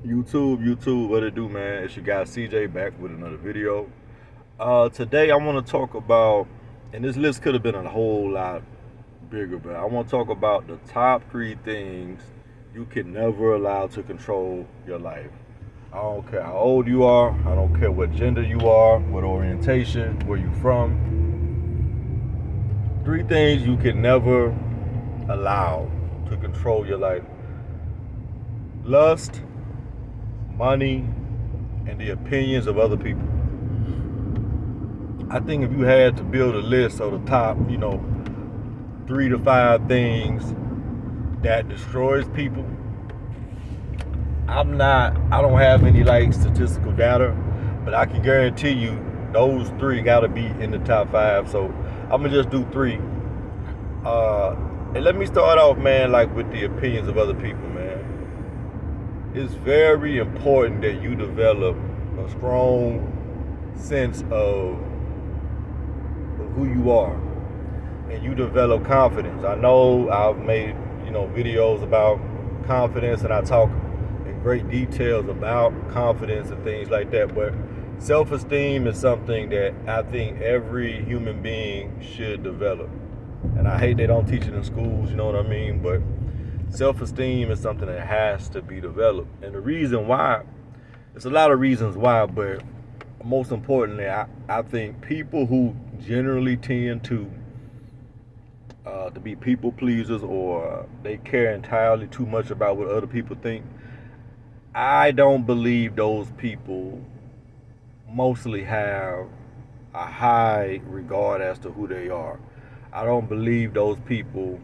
YouTube, what it do, man? It's your guy CJ back with another video. Today I want to talk about, and this list could have been a whole lot bigger, but I want to talk about the top three things you can never allow to control your life. I don't care how old you are, I don't care what gender you are, what orientation, where you from. Three things you can never allow to control your life: lust, money, and the opinions of other people. I think if you had to build a list of the top, 3 to 5 things that destroys people, I don't have any like statistical data, but I can guarantee you those three gotta be in the top five. So I'm gonna just do three. And let me start off, man, like with the opinions of other people, man. It's very important that you develop a strong sense of who you are, and you develop confidence. I know I've made videos about confidence, and I talk in great details about confidence and things like that. But self-esteem is something that I think every human being should develop. And I hate they don't teach it in schools, you know what I mean? But self-esteem is something that has to be developed. And the reason why, there's a lot of reasons why, but most importantly, I think people who generally tend to be people pleasers, or they care entirely too much about what other people think, I don't believe those people mostly have a high regard as to who they are. I don't believe those people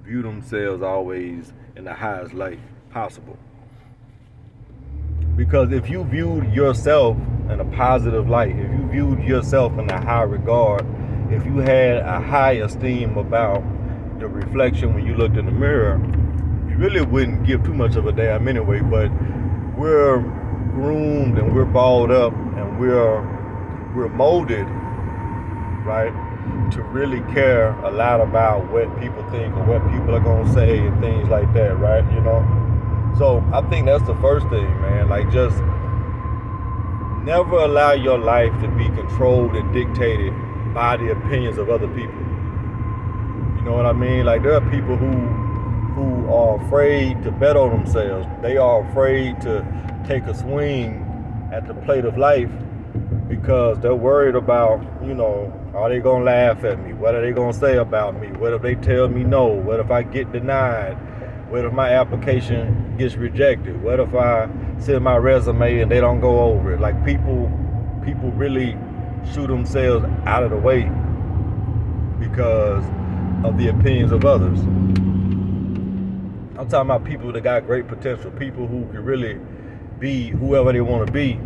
view themselves always in the highest light possible. Because if you viewed yourself in a positive light, if you viewed yourself in a high regard, if you had a high esteem about the reflection when you looked in the mirror, you really wouldn't give too much of a damn anyway. But we're groomed and we're balled up and we're molded, right, to really care a lot about what people think or what people are gonna say and things like that, right? So I think that's the first thing, man. Like, just never allow your life to be controlled and dictated by the opinions of other people. You know what I mean? Like, there are people who are afraid to bet on themselves. They are afraid to take a swing at the plate of life because they're worried about, are they gonna laugh at me? What are they gonna say about me? What if they tell me no? What if I get denied? What if my application gets rejected? What if I send my resume and they don't go over it? Like, people really shoot themselves out of the way because of the opinions of others. I'm talking about people that got great potential, people who can really be whoever they want to be,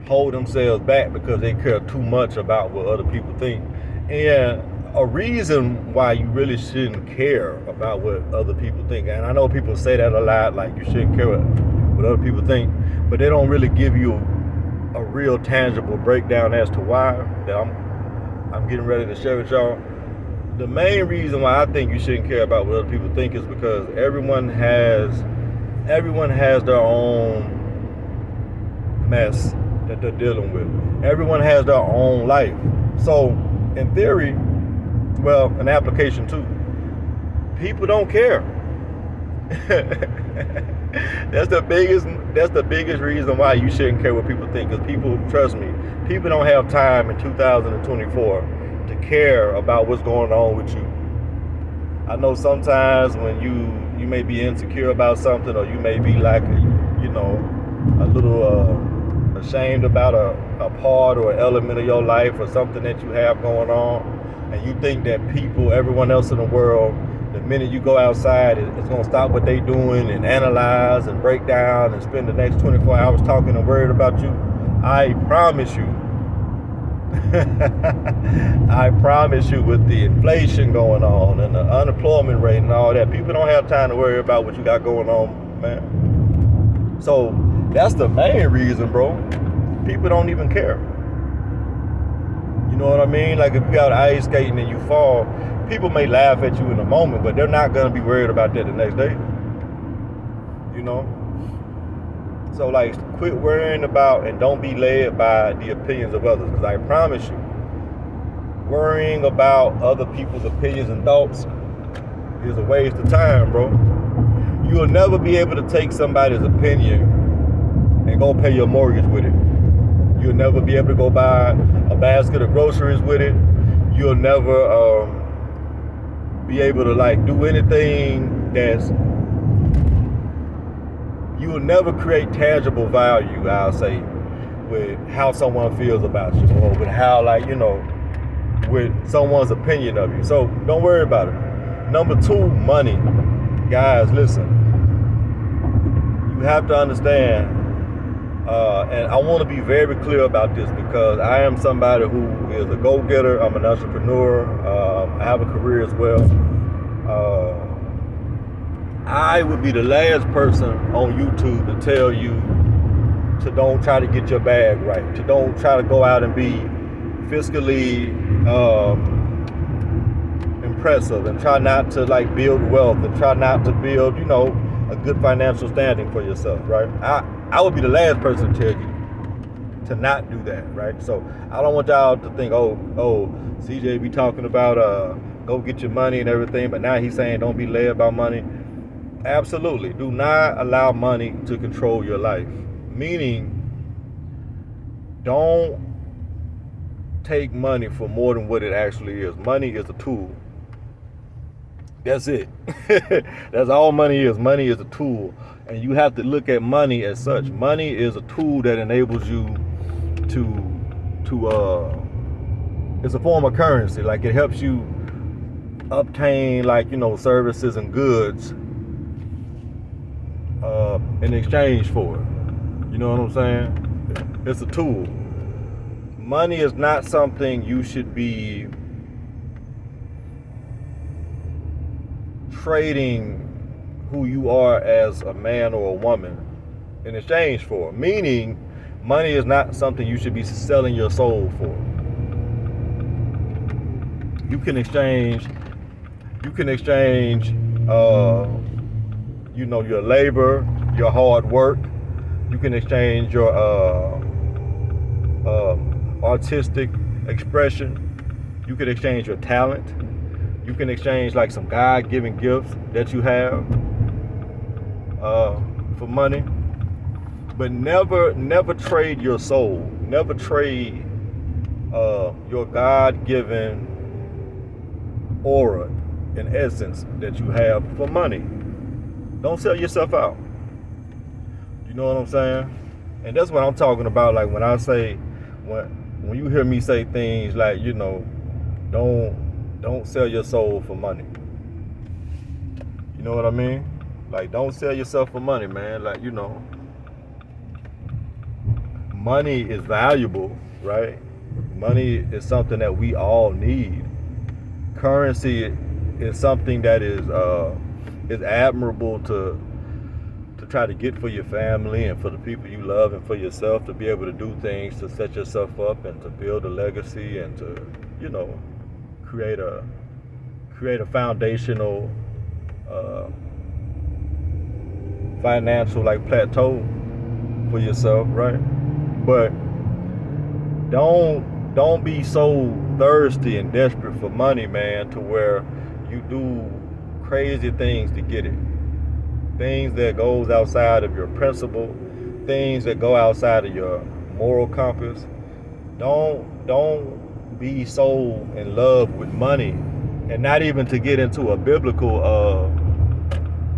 hold themselves back because they care too much about what other people think. And a reason why you really shouldn't care about what other people think, and I know people say that a lot, like you shouldn't care what other people think, but they don't really give you a real tangible breakdown as to why, that I'm getting ready to share with y'all. The main reason why I think you shouldn't care about what other people think is because everyone has their own mess that they're dealing with. Everyone has their own life. So in theory, well, an application too, people don't care. That's the biggest reason why you shouldn't care what people think. Because people, trust me, people don't have time in 2024 to care about what's going on with you. I know sometimes when you may be insecure about something, or you may be like, a little ashamed about a part or an element of your life or something that you have going on, and you think that everyone else in the world, the minute you go outside, it's going to stop what they doing and analyze and break down and spend the next 24 hours talking and worried about you. I promise you, I promise you, with the inflation going on and the unemployment rate and all that, people don't have time to worry about what you got going on, man. So that's the main reason, bro. People don't even care. You know what I mean? Like, if you got ice skating and you fall, people may laugh at you in a moment, but they're not going to be worried about that the next day. You know? So like, quit worrying about and don't be led by the opinions of others. Because I promise you, worrying about other people's opinions and thoughts is a waste of time, bro. You'll never be able to take somebody's opinion and go pay your mortgage with it. You'll never be able to go buy a basket of groceries with it. You'll never be able to like do anything that's. You will never create tangible value, I'll say, with how someone feels about you, or with how, like, you know, with someone's opinion of you. So don't worry about it. Number two, money. Guys, listen. You have to understand, and I want to be very clear about this because I am somebody who is a go-getter. I'm an entrepreneur. I have a career as well. I would be the last person on YouTube to tell you to don't try to get your bag right, to don't try to go out and be fiscally impressive, and try not to like build wealth, and try not to build, you know, a good financial standing for yourself, right? I would be the last person to tell you to not do that, right? So I don't want y'all to think, oh, CJ be talking about go get your money and everything, but now he's saying don't be led by money. Absolutely. Do not allow money to control your life. Meaning, don't take money for more than what it actually is. Money is a tool. That's it. That's all money is. Money is a tool. And you have to look at money as such. Money is a tool that enables you to it's a form of currency. Like, it helps you obtain, like, you know, services and goods in exchange for it. You know what I'm saying? It's a tool. Money is not something you should be trading who you are as a man or a woman in exchange for. Meaning, money is not something you should be selling your soul for. You can exchange you know, your labor, your hard work. You can exchange your artistic expression. You can exchange your talent. You can exchange like some God-given gifts that you have for money. But never trade your soul. Never trade your God-given aura and essence that you have for money. Don't sell yourself out. You know what I'm saying? And that's what I'm talking about. Like, when I say, when you hear me say things like, you know, don't sell your soul for money. You know what I mean? Like, don't sell yourself for money, man. Like, you know, money is valuable, right? Money is something that we all need. Currency is something that is admirable to try to get for your family and for the people you love and for yourself, to be able to do things to set yourself up and to build a legacy and to, you know, create a foundational financial like plateau for yourself, right? But don't be so thirsty and desperate for money, man, to where you do crazy things to get it. Things that goes outside of your principle, things that go outside of your moral compass. Don't be so in love with money, and not even to get into a biblical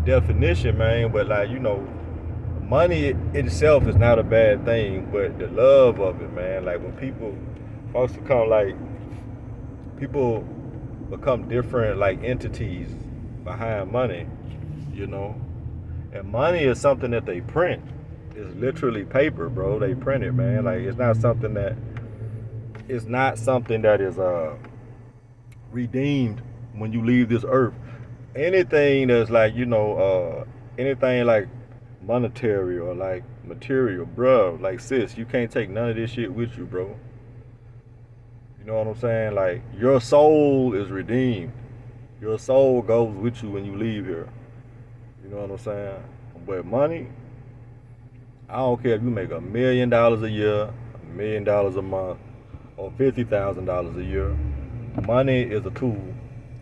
definition, man, but like, you know, money itself is not a bad thing, but the love of it, man. Like, when folks people become different like entities behind money, you know. And money is something that they print. It's literally paper, bro. They print it, man. Like, it's not something that is redeemed when you leave this earth. Anything that's like, you know, anything like monetary or like material, bro, like, sis, you can't take none of this shit with you, bro. You know what I'm saying? Like, your soul is redeemed. Your soul goes with you when you leave here. You know what I'm saying? But money, I don't care if you make $1 million a year, $1 million a month, or $50,000 a year. Money is a tool.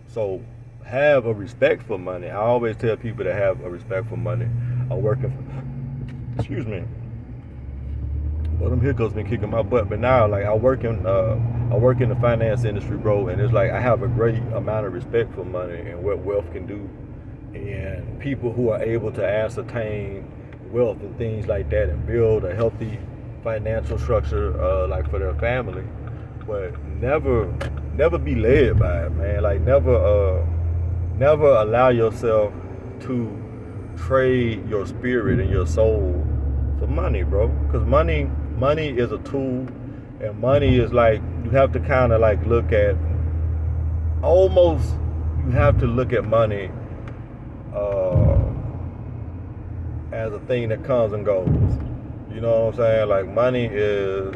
So have a respect for money. I always tell people to have a respect for money. I'm working, excuse me, well, them hiccups been kicking my butt, but now like I work in the finance industry, bro, and it's like I have a great amount of respect for money and what wealth can do, and people who are able to ascertain wealth and things like that and build a healthy financial structure, like for their family, but never be led by it, man. Like never allow yourself to trade your spirit and your soul for money, bro. Because money is a tool, and money is like you have to kind of like look at almost you have to look at money uh, as a thing that comes and goes. You know what I'm saying? Like money is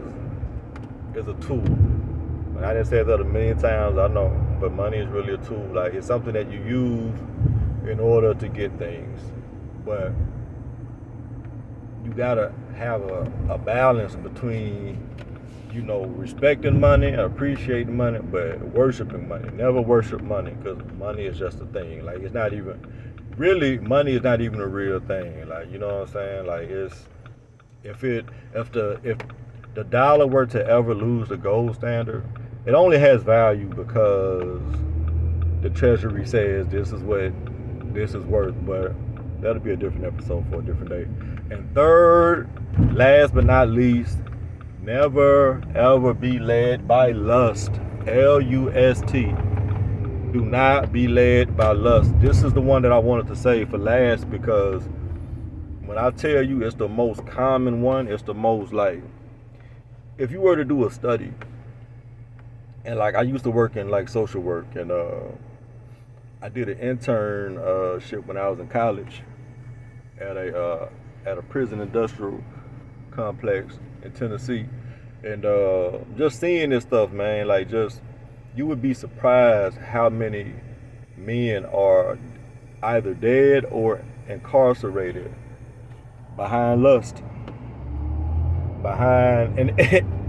a tool. And I didn't say that a million times, I know, but money is really a tool. Like it's something that you use in order to get things, but you gotta have a balance between, you know, respecting money and appreciating money, but worshiping money. Never worship money, because money is just a thing. Like it's not even really money is not even a real thing. Like, you know what I'm saying? Like it's if the dollar were to ever lose the gold standard, it only has value because the treasury says this is what this is worth. But that'll be a different episode for a different day. And third, last but not least, never ever be led by lust. L-U-S-T. Do not be led by lust. This is the one that I wanted to say for last, because when I tell you it's the most common one, it's the most like, if you were to do a study, and like I used to work in like social work, and I did an internship when I was in college at a prison industrial complex in Tennessee, and just seeing this stuff, man, like just you would be surprised how many men are either dead or incarcerated behind lust, behind and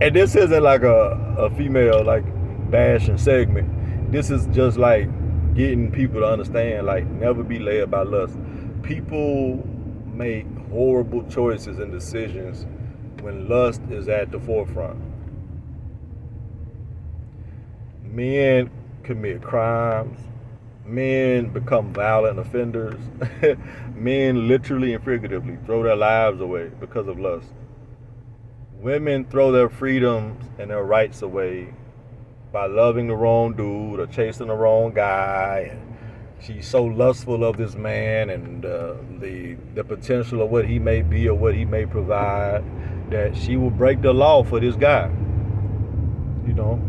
and this isn't like a female like bashing segment. This is just like getting people to understand, like, never be led by lust. People make horrible choices and decisions when lust is at the forefront. Men commit crimes. Men become violent offenders. Men literally and figuratively throw their lives away because of lust. Women throw their freedoms and their rights away by loving the wrong dude or chasing the wrong guy. And she's so lustful of this man and the potential of what he may be or what he may provide, that she will break the law for this guy. You know?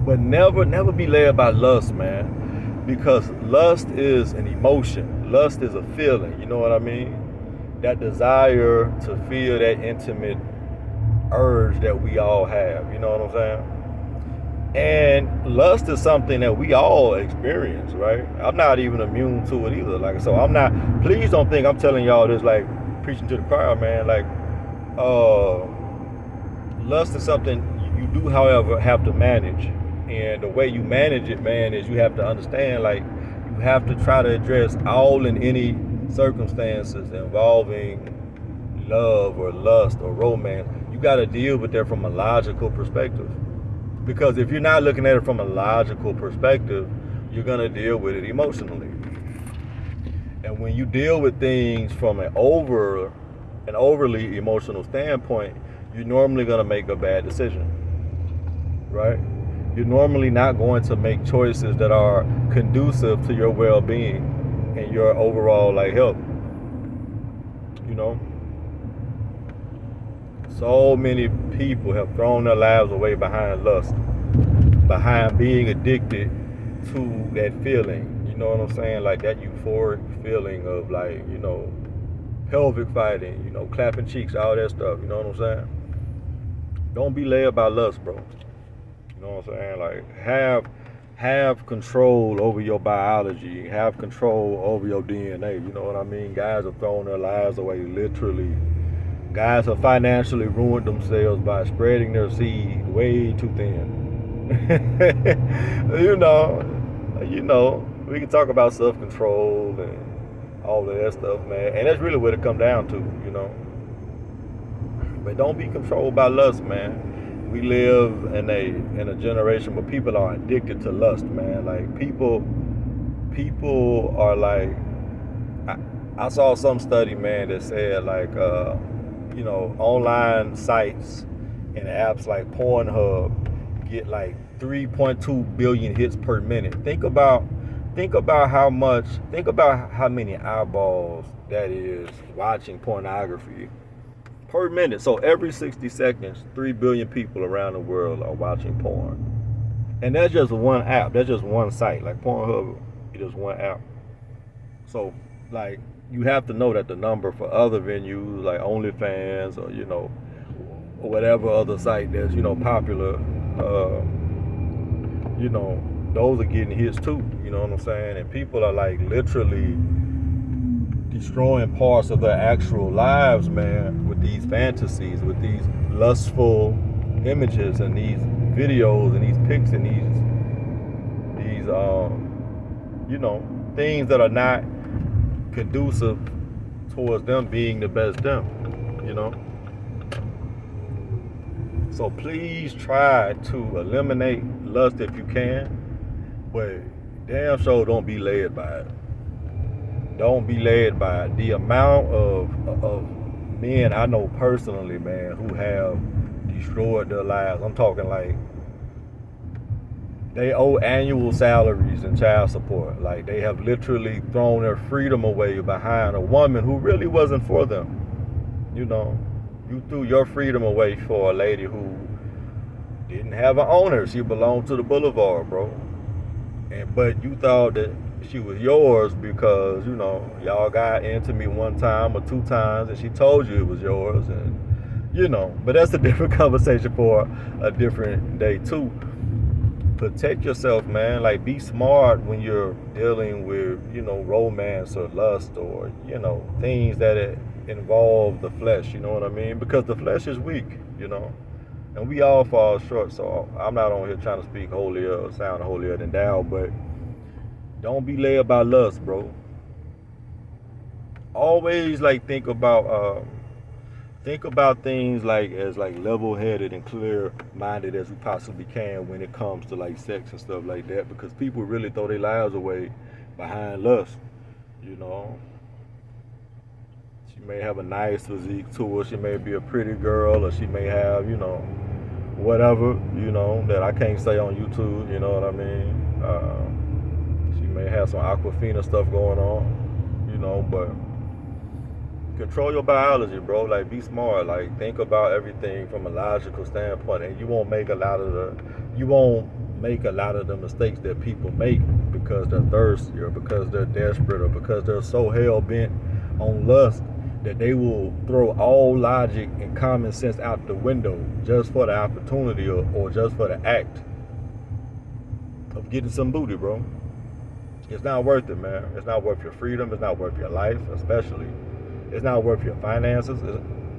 But never be led by lust, man. Because lust is an emotion. Lust is a feeling. You know what I mean? That desire to feel that intimate urge that we all have. You know what I'm saying? And lust is something that we all experience, right? I'm not even immune to it either. Like, so I'm not, please don't think I'm telling y'all this like preaching to the choir, man. Like, lust is something you do, however, have to manage. And the way you manage it, man, is you have to understand, like, you have to try to address all and any circumstances involving love or lust or romance. You got to deal with that from a logical perspective. Because if you're not looking at it from a logical perspective, you're going to deal with it emotionally. And when you deal with things from an overly emotional standpoint, you're normally going to make a bad decision, right? You're normally not going to make choices that are conducive to your well-being and your overall like health. You know? So many people have thrown their lives away behind lust, behind being addicted to that feeling. You know what I'm saying? Like that euphoric feeling of, like, you know, pelvic fighting, you know, clapping cheeks, all that stuff. You know what I'm saying? Don't be led by lust, bro. You know what I'm saying? Like, have control over your biology, have control over your DNA. You know what I mean? Guys have thrown their lives away, literally. Guys have financially ruined themselves by spreading their seed way too thin. We can talk about self-control and all of that stuff, man. And that's really what it comes down to. But don't be controlled by lust, man. We live in a generation where people are addicted to lust, man. Like people are like, I saw some study, man, that said like online sites and apps like Pornhub get like 3.2 billion hits per minute. Think about how many eyeballs that is watching pornography per minute. So every 60 seconds, 3 billion people around the world are watching porn. And that's just one app. That's just one site. Like Pornhub is just one app. So like you have to know that the number for other venues like OnlyFans or whatever other site that's popular, those are getting hits too. You know what I'm saying? And people are like literally destroying parts of their actual lives, man, with these fantasies, with these lustful images and these videos and these pics and these things that are not conducive towards them being the best them. So please try to eliminate lust if you can, but damn sure don't be led by it. Don't be led by it. The amount of men I know personally, man, who have destroyed their lives. I'm talking like they owe annual salaries and child support. Like they have literally thrown their freedom away behind a woman who really wasn't for them. You threw your freedom away for a lady who didn't have an owner. She belonged to the boulevard, bro. But you thought that she was yours because y'all got intimate one time or two times and she told you it was yours, and but that's a different conversation for a different day too. Protect yourself, man. Like be smart when you're dealing with romance or lust or things that involve the flesh. You know what I mean? Because the flesh is weak, and we all fall short. So I'm not on here trying to speak holier or sound holier than thou, but don't be led by lust, bro. Always think about things as level-headed and clear-minded as we possibly can when it comes to sex and stuff like that, because people really throw their lives away behind lust. She may have a nice physique to her. She may be a pretty girl, or she may have whatever that I can't say on YouTube. You know what I mean? She may have some Aquafina stuff going on, but control your biology, bro. Be smart. Think about everything from a logical standpoint, and you won't make a lot of the mistakes that people make because they're thirsty or because they're desperate or because they're so hell bent on lust that they will throw all logic and common sense out the window just for the opportunity or just for the act of getting some booty, bro. It's not worth it, man. It's not worth your freedom. It's not worth your life, especially. It's not worth your finances.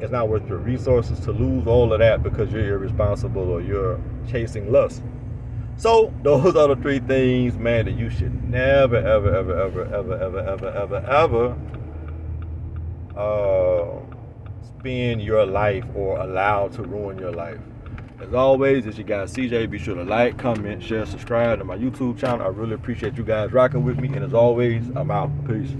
It's not worth your resources to lose all of that because you're irresponsible or you're chasing lust. So those are the three things, man, that you should never, ever, ever, ever, ever, ever, ever, ever, ever spend your life or allow to ruin your life. As always, it's your guy CJ. Be sure to like, comment, share, subscribe to my YouTube channel. I really appreciate you guys rocking with me. And as always, I'm out. Peace.